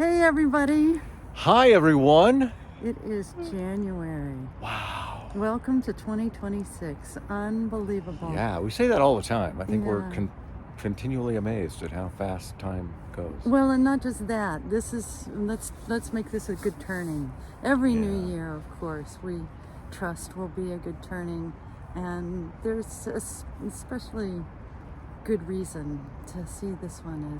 Hey everybody! Hi, everyone. It is January. Wow. Welcome to 2026. Unbelievable. Yeah, we say that all the time. I think we're Yeah. continually amazed at how fast time goes. Well, and not just that. Let's make this a good turning. Every new Yeah. year, of course, we trust will be a good turning, and there's especially good reason to see this one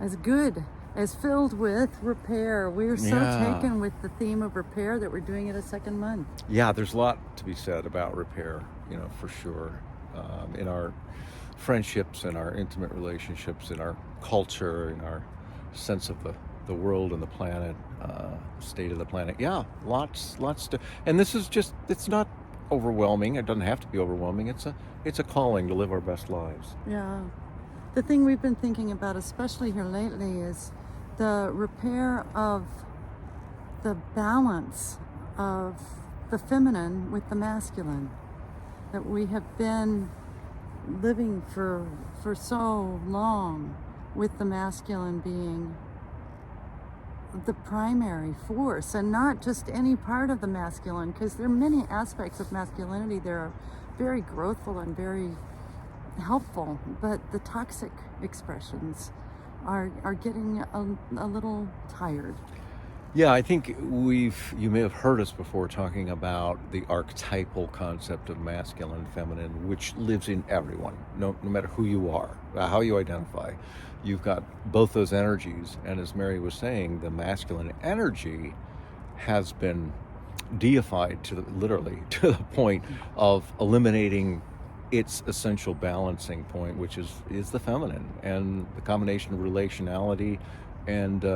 as good, as filled with repair. We're so Yeah. taken with the theme of repair that we're doing it a second month. Yeah, there's a lot to be said about repair, for sure. In our friendships, in our intimate relationships, in our culture, in our sense of the world and the planet, state of the planet. Yeah, lots to. And this is just, it's not overwhelming. It doesn't have to be overwhelming. It's a calling to live our best lives. Yeah. The thing we've been thinking about, especially here lately, is the repair of the balance of the feminine with the masculine. That we have been living for so long with the masculine being the primary force, and not just any part of the masculine, because there are many aspects of masculinity that are very growthful and very helpful, but the toxic expressions are getting a little tired. Yeah, I think you may have heard us before talking about the archetypal concept of masculine and feminine, which lives in everyone, no matter who you are, how you identify. You've got both those energies, and as Mary was saying, the masculine energy has been deified literally to the point of eliminating its essential balancing point, which is the feminine, and the combination of relationality and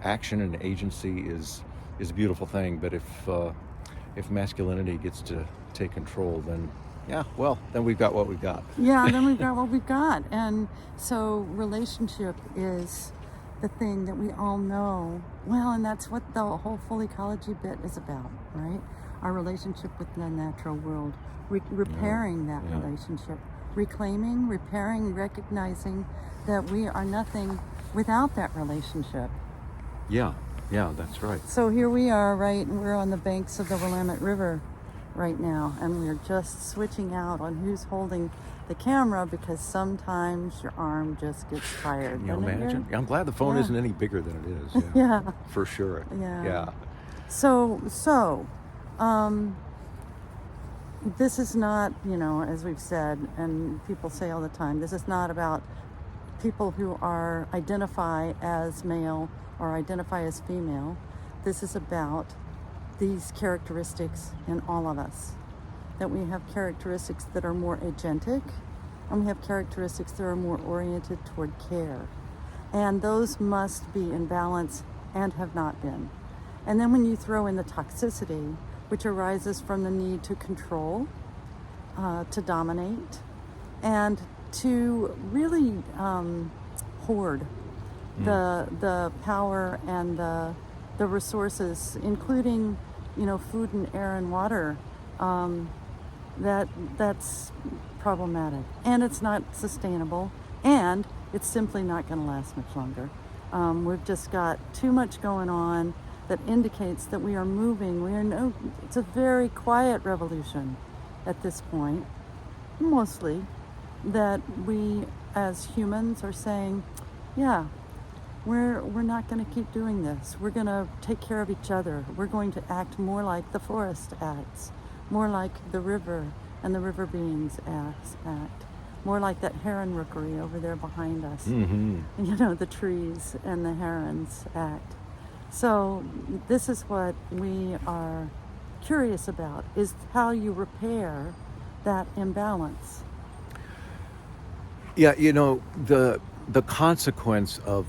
action and agency is a beautiful thing. But if masculinity gets to take control, then then we've got what we've got. Yeah, then we've got what we've got. And so relationship is the thing that we all know well, and that's what the whole full ecology bit is about, right? Our relationship with the natural world, repairing that relationship, reclaiming, repairing, recognizing that we are nothing without that relationship. Yeah, that's right. So here we are, right? We're on the banks of the Willamette River right now, and we're just switching out on who's holding the camera, because sometimes your arm just gets tired. You imagine? I'm glad the phone isn't any bigger than it is. Yeah. For sure. Yeah. So, this is not, as we've said, and people say all the time, this is not about people who identify as male or identify as female. This is about these characteristics in all of us. That we have characteristics that are more agentic, and we have characteristics that are more oriented toward care. And those must be in balance and have not been. And then when you throw in the toxicity, which arises from the need to control, to dominate, and to really hoard the power and the resources, including food and air and water, that's problematic, and it's not sustainable, and it's simply not going to last much longer. We've just got too much going on that indicates that we are moving. It's a very quiet revolution at this point, mostly, that we as humans are saying, yeah, we're not going to keep doing this. We're going to take care of each other. We're going to act more like the forest acts, more like the river and the river beings act, more like that heron rookery over there behind us. Mm-hmm. The trees and the herons act. So this is what we are curious about, is how you repair that imbalance. Yeah, the consequence of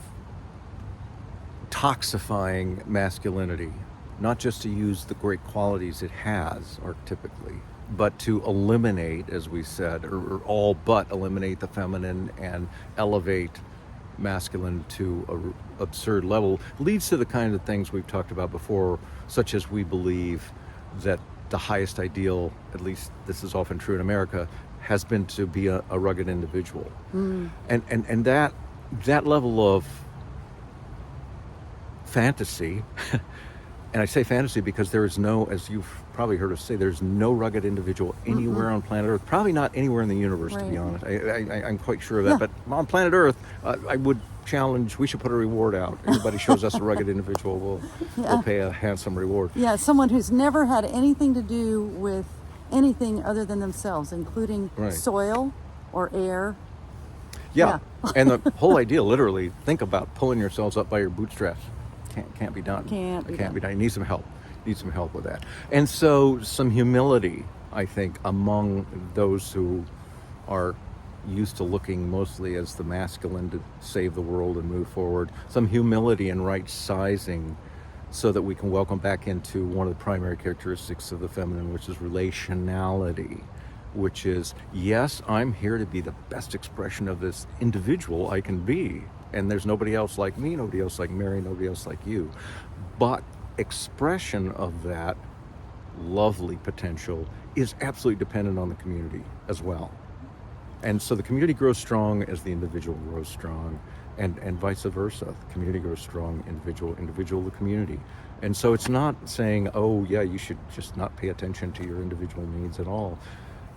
toxifying masculinity, not just to use the great qualities it has archetypically, but to eliminate, as we said, or all but eliminate the feminine and elevate masculine to an absurd level, leads to the kind of things we've talked about before, such as we believe that the highest ideal, at least this is often true in America, has been to be a rugged individual. And that level of fantasy. And I say fantasy because there is no, as you've probably heard us say, there's no rugged individual anywhere on planet Earth, probably not anywhere in the universe, to be honest. I'm quite sure of that. But on planet Earth, I would challenge, we should put a reward out. Anybody shows us a rugged individual, we'll pay a handsome reward. Yeah, someone who's never had anything to do with anything other than themselves, including soil or air. Yeah. And the whole idea, literally, think about pulling yourselves up by your bootstraps. Can't be done. Can't be done. You need some help. With that. And so some humility, I think, among those who are used to looking mostly as the masculine to save the world and move forward. Some humility and right sizing so that we can welcome back into one of the primary characteristics of the feminine, which is relationality. Which is, yes, I'm here to be the best expression of this individual I can be. And there's nobody else like me, nobody else like Mary, nobody else like you. But expression of that lovely potential is absolutely dependent on the community as well. And so the community grows strong as the individual grows strong, and vice versa. The community grows strong, individual, the community. And so it's not saying, oh yeah, you should just not pay attention to your individual needs at all.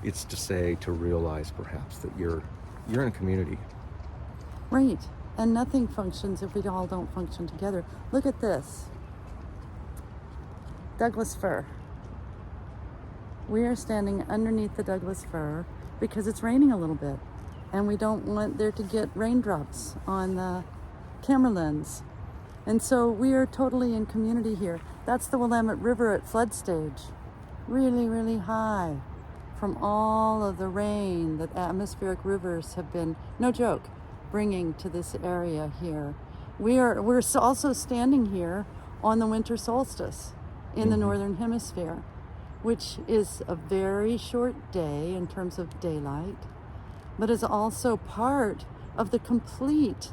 It's to realize perhaps that you're in a community. Right. And nothing functions if we all don't function together. Look at this. Douglas fir. We are standing underneath the Douglas fir because it's raining a little bit. And we don't want there to get raindrops on the camera lens. And so we are totally in community here. That's the Willamette River at flood stage. Really, really high from all of the rain that atmospheric rivers have been, no joke, bringing to this area here. We're also standing here on the winter solstice in the northern hemisphere, which is a very short day in terms of daylight, but is also part of the complete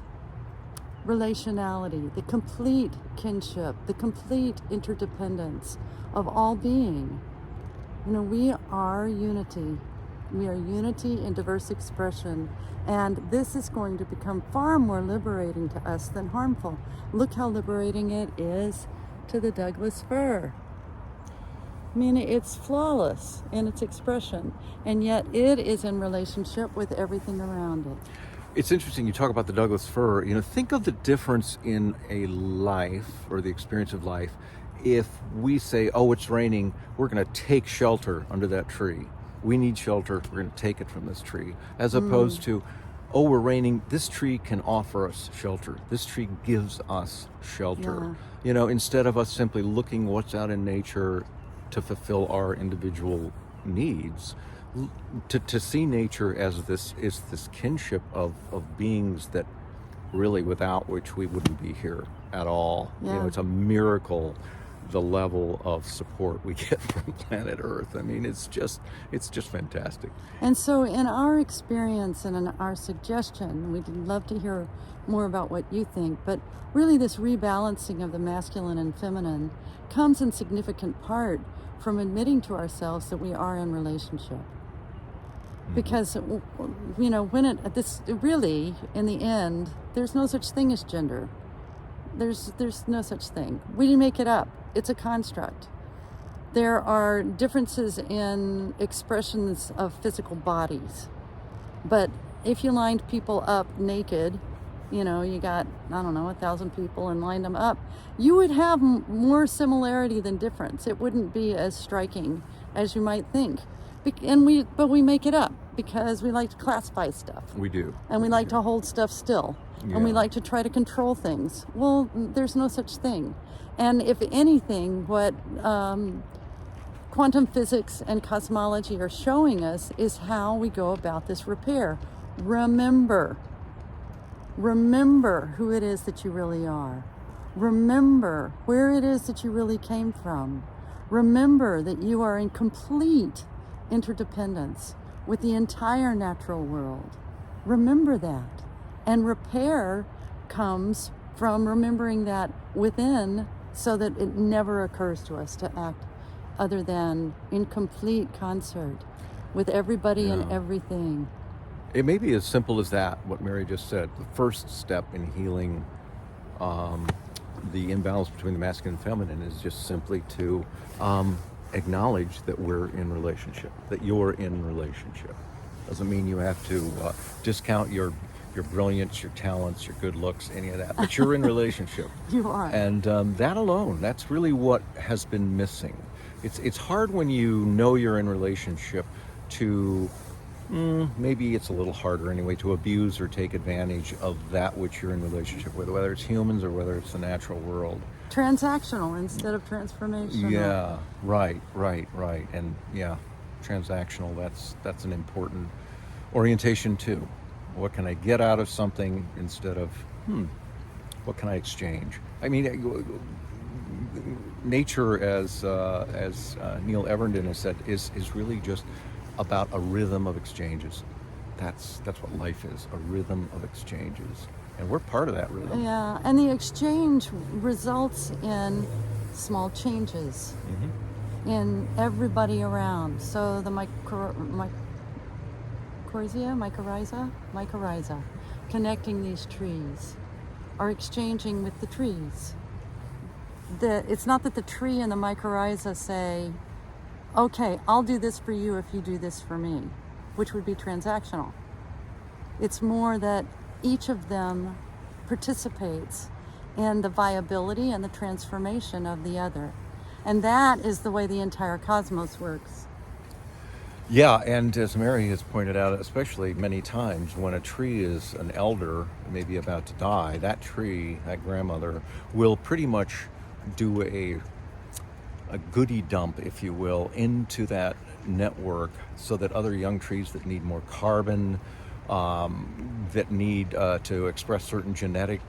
relationality, the complete kinship, the complete interdependence of all being. You know, we are unity. We are unity in diverse expression, and this is going to become far more liberating to us than harmful. Look how liberating it is to the Douglas fir. I mean, it's flawless in its expression, and yet it is in relationship with everything around it. It's interesting you talk about the Douglas fir. You know, think of the difference in a life or the experience of life if we say, oh, it's raining, we're going to take shelter under that tree. We need shelter, we're going to take it from this tree. As opposed to, oh, we're raining, this tree can offer us shelter. This tree gives us shelter. Yeah. You know, instead of us simply looking what's out in nature to fulfill our individual needs, to see nature as this kinship of beings that really without which we wouldn't be here at all. Yeah. You know, it's a miracle the level of support we get from planet Earth. I mean, it's just fantastic. And so in our experience and in our suggestion, we'd love to hear more about what you think, but really this rebalancing of the masculine and feminine comes in significant part from admitting to ourselves that we are in relationship. Because, you know, really, in the end, there's no such thing as gender. There's no such thing. We didn't make it up. It's a construct. There are differences in expressions of physical bodies. But if you lined people up naked, you know, you got, 1,000 people and lined them up, you would have more similarity than difference. It wouldn't be as striking as you might think. But we make it up because we like to classify stuff. We do. And we like to hold stuff still. Yeah. And we like to try to control things. Well, there's no such thing. And if anything, what quantum physics and cosmology are showing us is how we go about this repair. Remember who it is that you really are. Remember where it is that you really came from. Remember that you are in complete interdependence with the entire natural world. Remember that. And repair comes from remembering that within, so that it never occurs to us to act other than in complete concert with everybody and everything. It may be as simple as that, what Mary just said. The first step in healing the imbalance between the masculine and feminine is just simply to acknowledge that we're in relationship, that you're in relationship. Doesn't mean you have to discount your brilliance, your talents, your good looks, any of that, but you're in relationship. You are. And that alone, that's really what has been missing. It's hard when you know you're in relationship to, maybe it's a little harder anyway, to abuse or take advantage of that which you're in relationship with, whether it's humans or whether it's the natural world. Transactional instead of transformational. Yeah, right. And yeah, transactional, that's an important orientation too. What can I get out of something instead of, what can I exchange? I mean, nature, as Neil Evernden has said, is really just about a rhythm of exchanges. That's what life is, a rhythm of exchanges. And we're part of that rhythm. Yeah, and the exchange results in small changes in everybody around. So the mycorrhiza, connecting these trees, are exchanging with the trees. It's not that the tree and the mycorrhiza say, okay, I'll do this for you if you do this for me, which would be transactional. It's more that each of them participates in the viability and the transformation of the other. And that is the way the entire cosmos works. Yeah, and as Mary has pointed out, especially many times, when a tree is an elder, maybe about to die, that tree, that grandmother, will pretty much do a goodie dump, if you will, into that network so that other young trees that need more carbon, that need to express certain genetic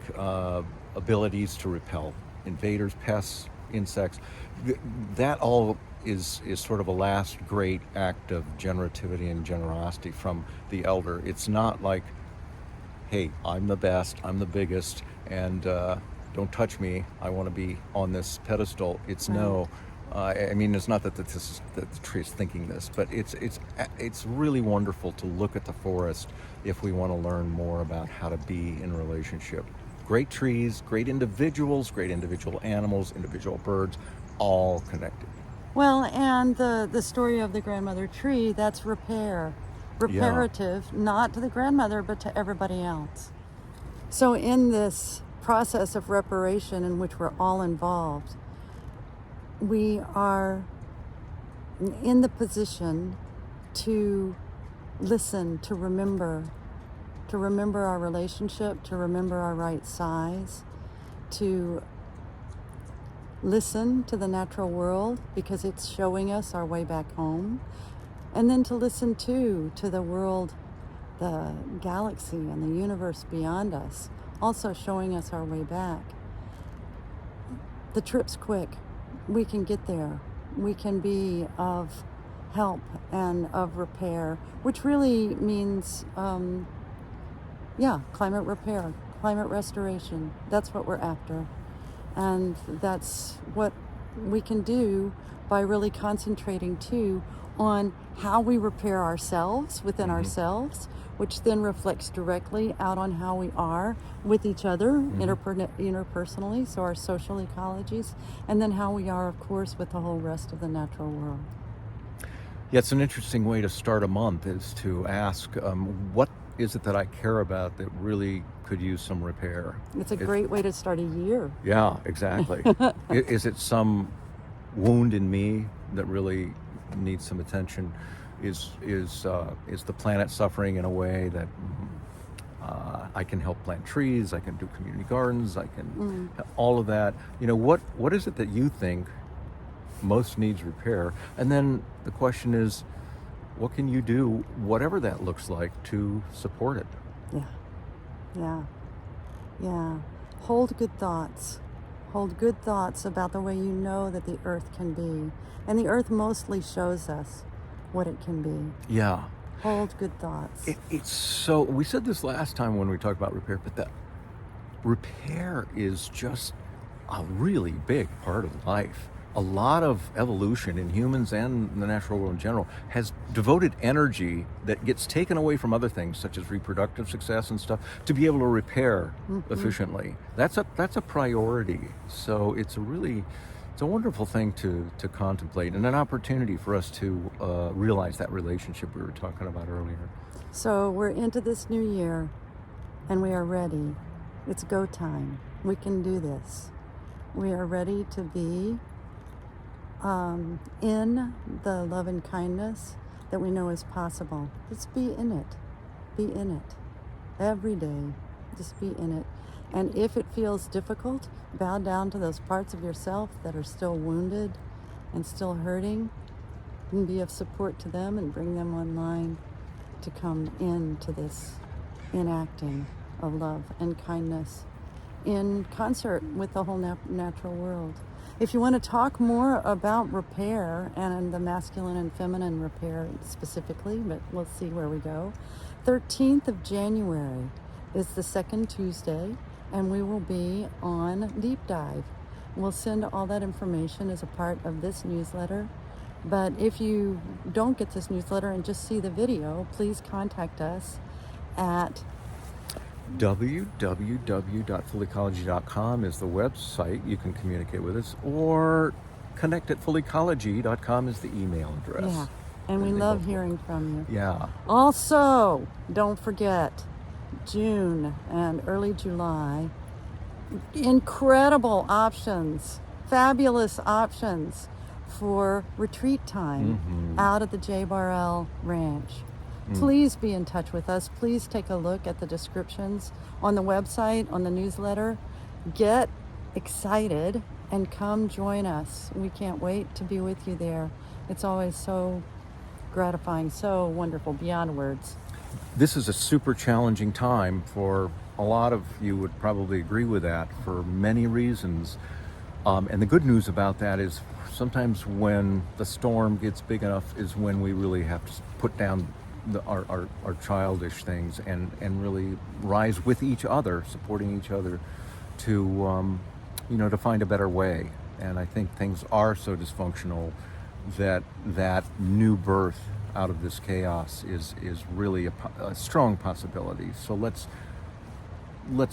abilities to repel invaders, pests, insects, that all is sort of a last great act of generativity and generosity from the elder. It's not like, hey, I'm the best, I'm the biggest, and don't touch me, I want to be on this pedestal. It's no. I mean, it's not that that the tree is thinking this, but it's really wonderful to look at the forest if we want to learn more about how to be in relationship. Great trees, great individuals, great individual animals, individual birds, all connected. Well, and the story of the grandmother tree, that's reparative, not to the grandmother, but to everybody else. So in this process of reparation in which we're all involved, we are in the position to listen, to remember our relationship, to remember our right size, to listen to the natural world because it's showing us our way back home, and then to listen to the world, the galaxy and the universe beyond us, also showing us our way back. The trip's quick. We can get there. We can be of help and of repair, which really means, climate repair, climate restoration. That's what we're after. And that's what we can do by really concentrating too on how we repair ourselves within ourselves, which then reflects directly out on how we are with each other interpersonally, so our social ecologies, and then how we are, of course, with the whole rest of the natural world. Yeah, it's an interesting way to start a month is to ask, what is it that I care about that really could use some repair? It's a great way to start a year. Yeah, exactly. Is it some wound in me that really needs some attention? Is the planet suffering in a way that I can help plant trees, I can do community gardens, I can all of that. You know, what is it that you think most needs repair? And then the question is, what can you do, whatever that looks like, to support it? Yeah. Hold good thoughts. Hold good thoughts about the way you know that the earth can be. And the earth mostly shows us what it can be. Yeah. Hold good thoughts. It's so, we said this last time when we talked about repair, but that repair is just a really big part of life. a lot of evolution in humans and the natural world in general has devoted energy that gets taken away from other things, such as reproductive success and stuff, to be able to repair efficiently. That's a priority. So it's a wonderful thing to contemplate, and an opportunity for us to realize that relationship we were talking about earlier. So we're into this new year, and we are ready. It's go time. We can do this. We are ready to be in the love and kindness that we know is possible. Just be in it. Be in it. Every day. Just be in it. And if it feels difficult, bow down to those parts of yourself that are still wounded and still hurting, and be of support to them and bring them online to come into this enacting of love and kindness in concert with the whole natural world. If you want to talk more about repair and the masculine and feminine repair specifically, but we'll see where we go, 13th of January is the second Tuesday, and we will be on Deep Dive. We'll send all that information as a part of this newsletter. But if you don't get this newsletter and just see the video, please contact us at www.fullecology.com is the website. You can communicate with us, or connect@fullecology.com is the email address. Yeah, and we love hearing from you. Yeah. Also, don't forget, June and early July, incredible options, fabulous options for retreat time out at the J. Barrell Ranch. Please be in touch with us. Please take a look at the descriptions on the website, on the newsletter. Get excited and come join us. We can't wait to be with you there. It's always so gratifying, so wonderful, beyond words. This is a super challenging time for a lot of you, would probably agree with that, for many reasons. And the good news about that is sometimes when the storm gets big enough is when we really have to put down our childish things and really rise with each other, supporting each other to to find a better way. And I think things are so dysfunctional that new birth out of this chaos is really a strong possibility. So let's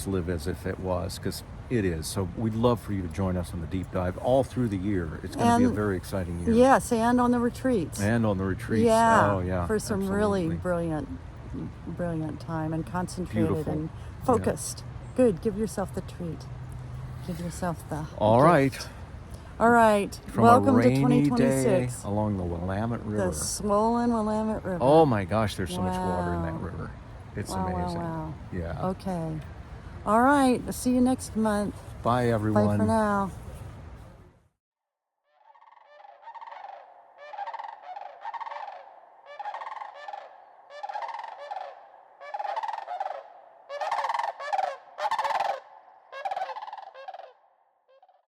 live as if it was, because it is. So we'd love for you to join us on the deep dive all through the year. It's going to be a very exciting year. Yes, and on the retreats. And on the retreats. Yeah. Oh, yeah. For some absolutely. really brilliant time, and concentrated Beautiful. and focused. Yeah. Good. Give yourself the treat. Give yourself the All gift. right. All right. From Welcome a to rainy 2026. day along the Willamette River. The swollen Willamette River. Oh my gosh, there's so much water in that Wow. river. It's Wow, amazing. wow. Yeah. Okay. All right. See you next month. Bye, everyone. Bye for now.